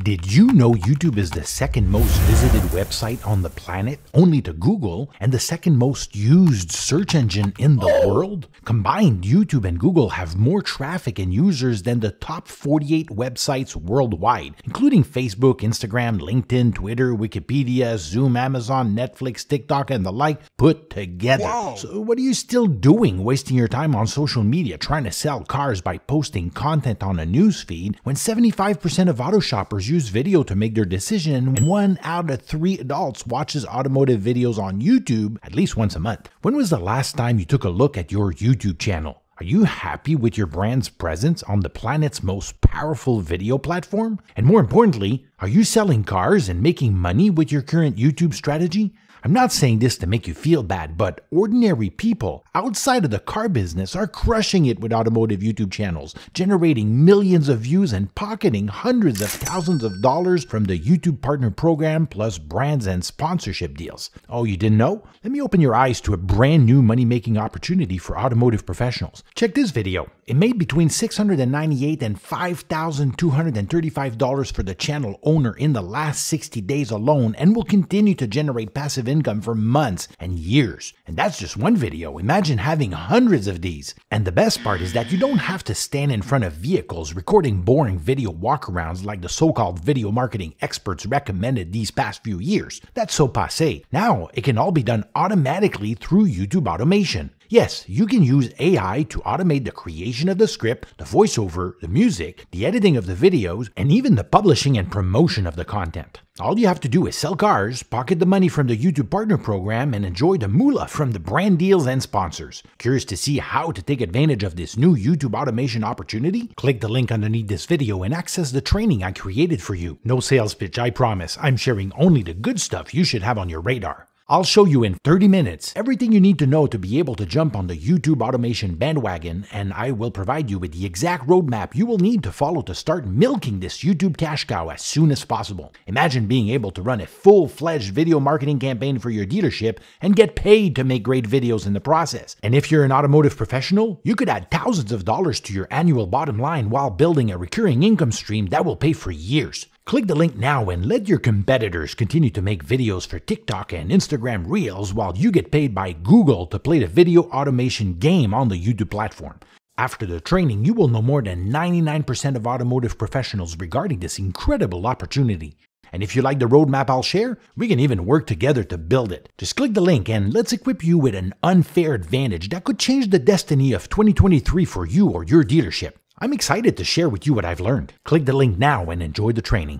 Did you know YouTube is the second most visited website on the planet, only to Google, and the second most used search engine in the world? Combined, YouTube and Google have more traffic and users than the top 48 websites worldwide, including Facebook, Instagram, LinkedIn, Twitter, Wikipedia, Zoom, Amazon, Netflix, TikTok, and the like put together. Whoa. So what are you still doing, wasting your time on social media trying to sell cars by posting content on a newsfeed when 75% of auto shoppers use video to make their decision, and 1 out of 3 adults watches automotive videos on YouTube at least once a month? When was the last time you took a look at your YouTube channel? Are you happy with your brand's presence on the planet's most powerful video platform? And more importantly, are you selling cars and making money with your current YouTube strategy? I'm not saying this to make you feel bad, but ordinary people outside of the car business are crushing it with automotive YouTube channels, generating millions of views and pocketing hundreds of thousands of dollars from the YouTube Partner Program plus brands and sponsorship deals. Oh, you didn't know? Let me open your eyes to a brand new money-making opportunity for automotive professionals. Check this video. It made between $698 and $5,235 for the channel owner in the last 60 days alone, and will continue to generate passive income for months and years. And that's just one video. Imagine having hundreds of these. And the best part is that you don't have to stand in front of vehicles recording boring video walkarounds like the so-called video marketing experts recommended these past few years. That's so passé. Now it can all be done automatically through YouTube automation. Yes, you can use AI to automate the creation of the script, the voiceover, the music, the editing of the videos, and even the publishing and promotion of the content. All you have to do is sell cars, pocket the money from the YouTube Partner Program, and enjoy the moolah from the brand deals and sponsors. Curious to see how to take advantage of this new YouTube automation opportunity? Click the link underneath this video and access the training I created for you. No sales pitch, I promise. I'm sharing only the good stuff you should have on your radar. I'll show you in 30 minutes everything you need to know to be able to jump on the YouTube automation bandwagon, and I will provide you with the exact roadmap you will need to follow to start milking this YouTube cash cow as soon as possible. Imagine being able to run a full-fledged video marketing campaign for your dealership and get paid to make great videos in the process. And if you're an automotive professional, you could add thousands of dollars to your annual bottom line while building a recurring income stream that will pay for years. Click the link now and let your competitors continue to make videos for TikTok and Instagram Reels while you get paid by Google to play the video automation game on the YouTube platform. After the training, you will know more than 99% of automotive professionals regarding this incredible opportunity. And if you like the roadmap I'll share, we can even work together to build it. Just click the link and let's equip you with an unfair advantage that could change the destiny of 2023 for you or your dealership. I'm excited to share with you what I've learned. Click the link now and enjoy the training.